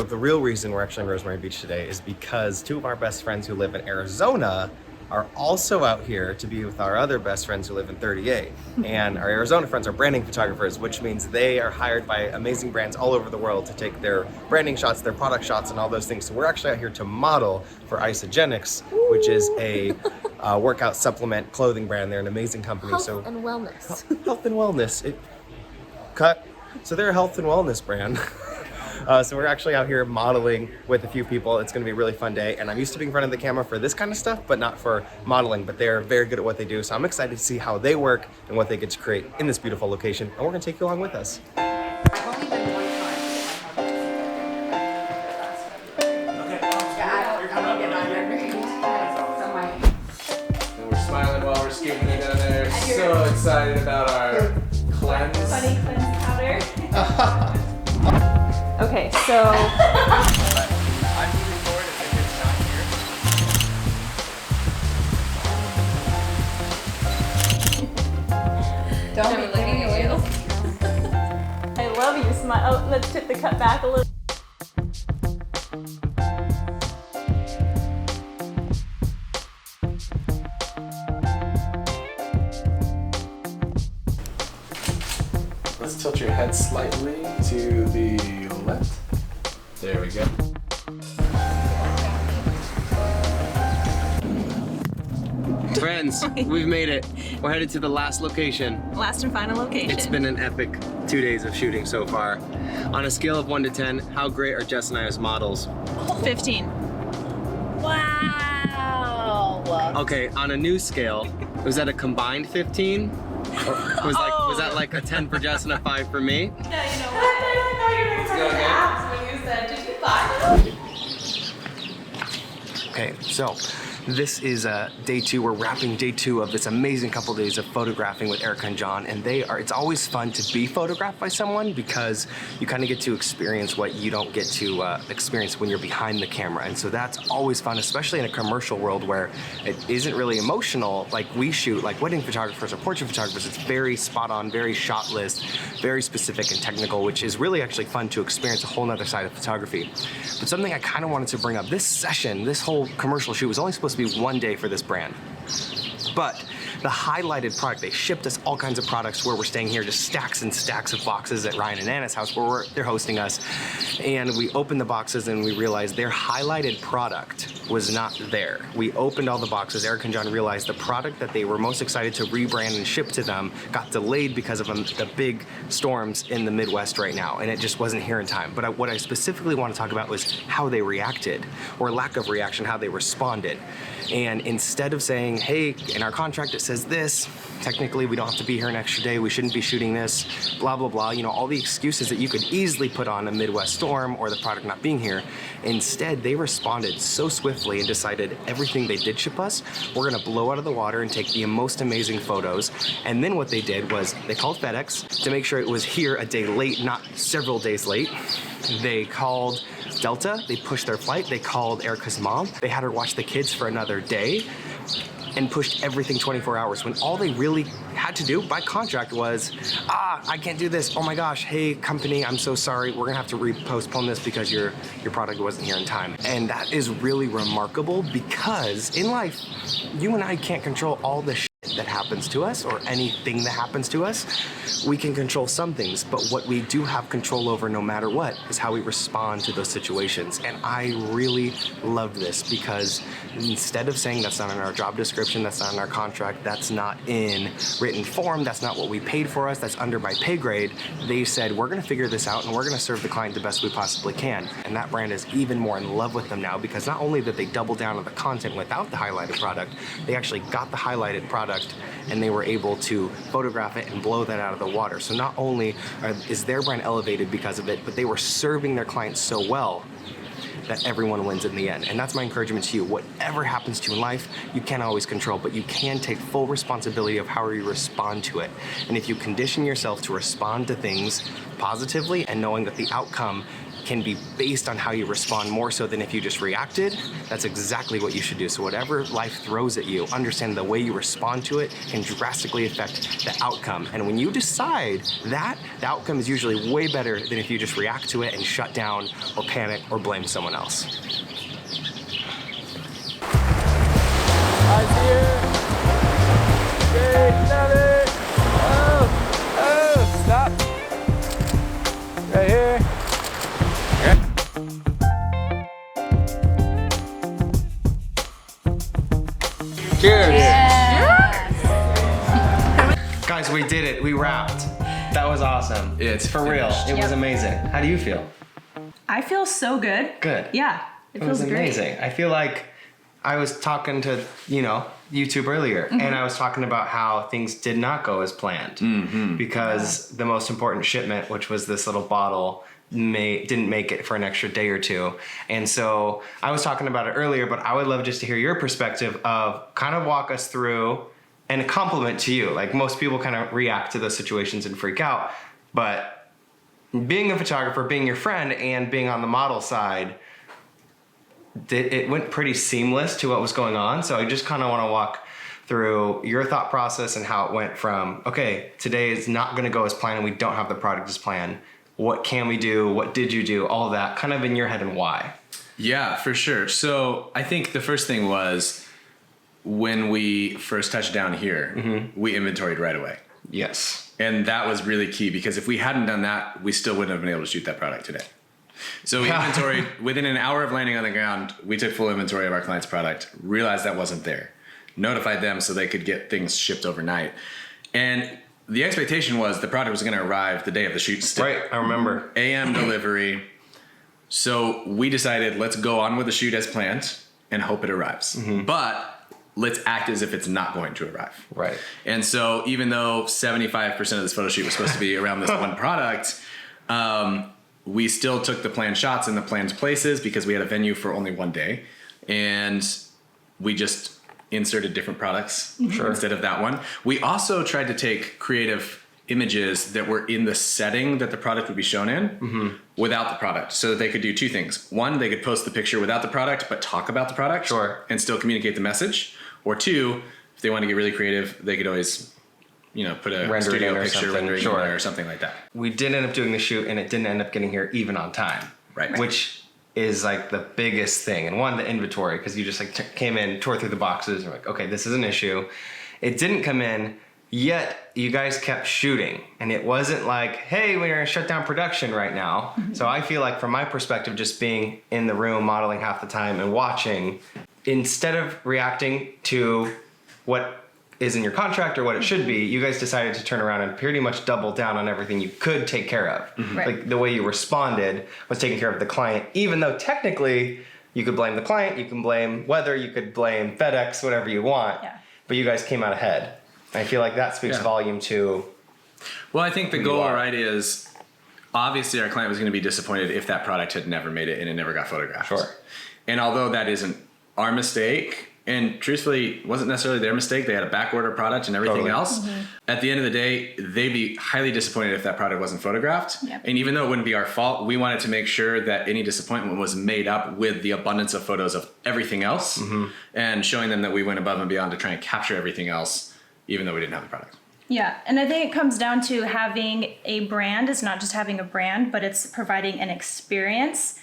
the real reason we're actually in Rosemary Beach today is because two of our best friends who live in Arizona are also out here to be with our other best friends who live in 38. And our Arizona friends are branding photographers, which means they are hired by amazing brands all over the world to take their branding shots, their product shots, and all those things. So we're actually out here to model for Isagenix, which is a workout supplement clothing brand. They're an amazing company. Health and wellness. Health and wellness. So they're a health and wellness brand. So we're actually out here modeling with a few people. It's gonna be a really fun day. And I'm used to being in front of the camera for this kind of stuff, but not for modeling, but they're very good at what they do. So I'm excited to see how they work and what they get to create in this beautiful location. And we're gonna take you along with us. I've only been one time. And we're smiling while we're skating down there. So excited about our cleanse. Funny cleanse powder. Okay, so I'm moving forward if it's not here. Don't be looking at you. I love you. Smile. Oh, let's tip the cup back a little. Let's tilt your head slightly to the left. There we go. Friends, we've made it. We're headed to the last location. Last and final location. It's been an epic 2 days of shooting so far. On a scale of 1 to 10, how great are Jess and I as models? 15. Wow. Okay, on a new scale, was that a combined 15? Or was that like a 10 for Jess and a 5 for me? Yeah, you know what? I thought you were going to Okay. ask when you said, did you find it? Okay, so this is day 2. We're wrapping day 2 of this amazing couple days of photographing with Erica and John, and it's always fun to be photographed by someone because you kind of get to experience what you don't get to experience when you're behind the camera. And so that's always fun, especially in a commercial world where it isn't really emotional like we shoot, like wedding photographers or portrait photographers. It's very spot on, very shot list, very specific and technical, which is really actually fun to experience a whole nother side of photography. But something I kind of wanted to bring up, this session, this whole commercial shoot was only supposed to be 1 day for this brand. But the highlighted product, they shipped us all kinds of products where we're staying here, just stacks and stacks of boxes at Ryan and Anna's house where they're hosting us. And we opened the boxes and we realized their highlighted product was not there. We opened all the boxes. Eric and John realized the product that they were most excited to rebrand and ship to them got delayed because of the big storms in the Midwest right now, and it just wasn't here in time. But what I specifically want to talk about was how they reacted, or lack of reaction, how they responded. And instead of saying, hey, in our contract it says this, technically we don't have to be here an extra day, we shouldn't be shooting this, blah, blah, blah, you know, all the excuses that you could easily put on a Midwest storm or the product not being here. Instead, they responded so swiftly and decided everything they did ship us, we're gonna blow out of the water and take the most amazing photos. And then what they did was they called FedEx to make sure it was here a day late, not several days late. They called Delta, they pushed their flight, they called Erica's mom, they had her watch the kids for another day, and pushed everything 24 hours when all they really had to do by contract was, I can't do this, oh my gosh, hey company, I'm so sorry, we're gonna have to postpone this because your product wasn't here in time. And that is really remarkable because in life, you and I can't control all the shit that happens to us or anything that happens to us. We can control some things, but what we do have control over no matter what is how we respond to those situations. And I really love this because instead of saying that's not in our job description, that's not in our contract, that's not in written form, that's not what we paid for us, that's under my pay grade, they said, we're gonna figure this out and we're gonna serve the client the best we possibly can. And that brand is even more in love with them now because not only did they double down on the content without the highlighted product, they actually got the highlighted product and they were able to photograph it and blow that out of the water. So not only is their brand elevated because of it, but they were serving their clients so well that everyone wins in the end. And that's my encouragement to you. Whatever happens to you in life, you can't always control, but you can take full responsibility of how you respond to it. And if you condition yourself to respond to things positively and knowing that the outcome can be based on how you respond more so than if you just reacted. That's exactly what you should do. So whatever life throws at you, understand the way you respond to it can drastically affect the outcome. And when you decide that, the outcome is usually way better than if you just react to it and shut down or panic or blame someone else. Stop. Right here. Cheers. Guys, we did it. We wrapped. That was awesome. It's for real. finished. It was amazing. How do you feel? I feel so good. Good. Yeah, it It was feels great. amazing. I feel like I was talking to, YouTube earlier, and I was talking about how things did not go as planned because the most important shipment, which was this little bottle, didn't make it for an extra day or two. And so I was talking about it earlier, but I would love just to hear your perspective of kind of walk us through and a compliment to you. Like most people kind of react to those situations and freak out, but being a photographer, being your friend, and being on the model side, it went pretty seamless to what was going on. So I just kind of want to walk through your thought process and how it went from, okay, today is not going to go as planned and we don't have the product as planned. What can we do? What did you do? All that kind of in your head and why. Yeah, for sure. So I think the first thing was when we first touched down here, we inventoried right away. Yes. And that was really key because if we hadn't done that, we still wouldn't have been able to shoot that product today. So we inventoried within an hour of landing on the ground. We took full inventory of our client's product, realized that wasn't there, notified them so they could get things shipped overnight. And the expectation was the product was going to arrive the day of the shoot still. Right, I remember. AM delivery. So we decided let's go on with the shoot as planned and hope it arrives. But let's act as if it's not going to arrive. Right. And so even though 75% of this photo shoot was supposed to be around this one product, we still took the planned shots in the planned places because we had a venue for only one day. And we just inserted different products instead of that one. We also tried to take creative images that were in the setting that the product would be shown in without the product so that they could do two things. One, they could post the picture without the product but talk about the product and still communicate the message. Or two, if they want to get really creative, they could always put a studio picture rendering in there or something like that. We did end up doing the shoot and it didn't end up getting here even on time. Right. Which is like the biggest thing. And one, the inventory, because you just like came in, tore through the boxes, and you're like, okay, this is an issue. It didn't come in, yet you guys kept shooting. And it wasn't like, hey, we're gonna shut down production right now. So I feel like from my perspective, just being in the room, modeling half the time and watching, instead of reacting to what is in your contract or what it should be, you guys decided to turn around and pretty much double down on everything you could take care of. Right. Like the way you responded was taking care of the client, even though technically you could blame the client, you can blame weather, you could blame FedEx, whatever you want, but you guys came out ahead. I feel like that speaks volume to. Well, I think the goal, right, is obviously our client was going to be disappointed if that product had never made it and it never got photographed. Sure. And although that isn't our mistake, and truthfully, it wasn't necessarily their mistake. They had a back order product and everything else. At the end of the day, they'd be highly disappointed if that product wasn't photographed. And even though it wouldn't be our fault, we wanted to make sure that any disappointment was made up with the abundance of photos of everything else and showing them that we went above and beyond to try and capture everything else, even though we didn't have the product. Yeah, and I think it comes down to having a brand. It's not just having a brand, but it's providing an experience.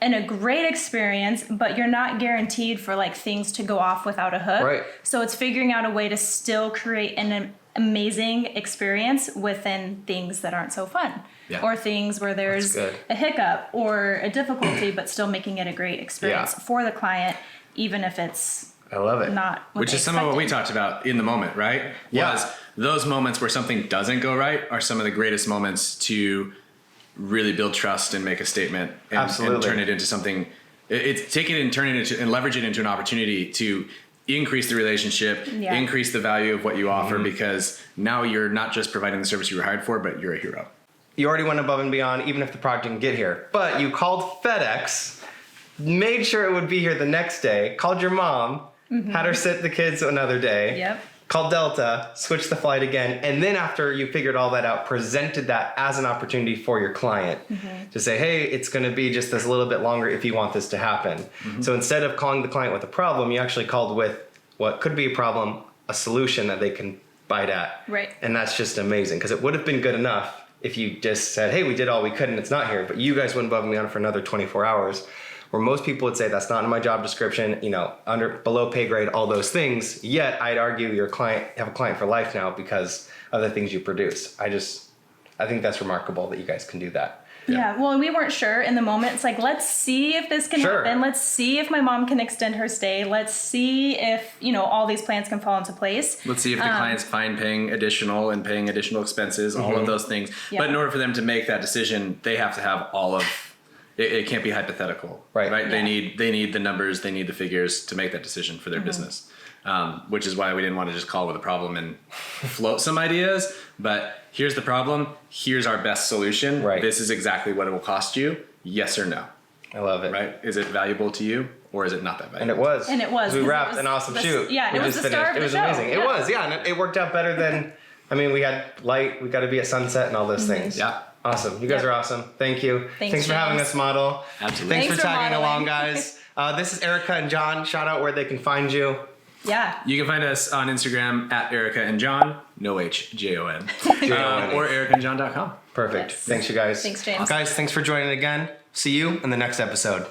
And a great experience, but you're not guaranteed for like things to go off without a hook. Right. So it's figuring out a way to still create an amazing experience within things that aren't so fun. Or things where there's a hiccup or a difficulty, but still making it a great experience for the client, even if it's I love it. not what Which they is some of what we expected. talked about in the moment, right? Was those moments where something doesn't go right are some of the greatest moments to really build trust and make a statement and turn it into something. It's take it and turn it into and leverage it into an opportunity to increase the relationship, increase the value of what you offer, because now you're not just providing the service you were hired for, but you're a hero. You already went above and beyond, even if the product didn't get here. But you called FedEx, made sure it would be here the next day, called your mom, had her sit the kids another day. called Delta, switched the flight again, and then after you figured all that out, presented that as an opportunity for your client to say, hey, it's going to be just this little bit longer if you want this to happen. So instead of calling the client with a problem, you actually called with what could be a problem, a solution that they can bite at. Right. And that's just amazing, because it would have been good enough if you just said, hey, we did all we could and it's not here, but you guys went above and beyond for another 24 hours. Where most people would say that's not in my job description, below pay grade, all those things. Yet I'd argue you have a client for life now because of the things you produce. I think that's remarkable that you guys can do that. Yeah, well, we weren't sure in the moment. It's like, let's see if this can happen. Let's see if my mom can extend her stay. Let's see if, all these plans can fall into place. Let's see if the client's fine paying additional expenses, all of those things. Yeah. But in order for them to make that decision, they have to have all of it can't be hypothetical, right? Yeah. They need the numbers, they need the figures to make that decision for their business. Which is why we didn't want to just call with a problem and float some ideas. But here's the problem. Here's our best solution. Right. This is exactly what it will cost you. Yes or no. I love it. Right? Is it valuable to you or is it not that valuable? And it was. We wrapped an awesome shoot. Yeah, we it was just the star of It the was show. amazing. Yeah. It was, yeah. And it worked out better than, we had light, we got to be at sunset and all those things. Yeah. Awesome. You guys are awesome. Thank you. Thanks for having James. us, model. Absolutely. Thanks Thanks for for tagging modeling. along, guys. This is Erica and John. Shout out where they can find you. Yeah. You can find us on Instagram at Erica and John, no H, Jon, Jon. or ericaandjohn.com. Perfect. Yes. Thanks, you guys. Thanks, James. Guys, thanks for joining again. See you in the next episode.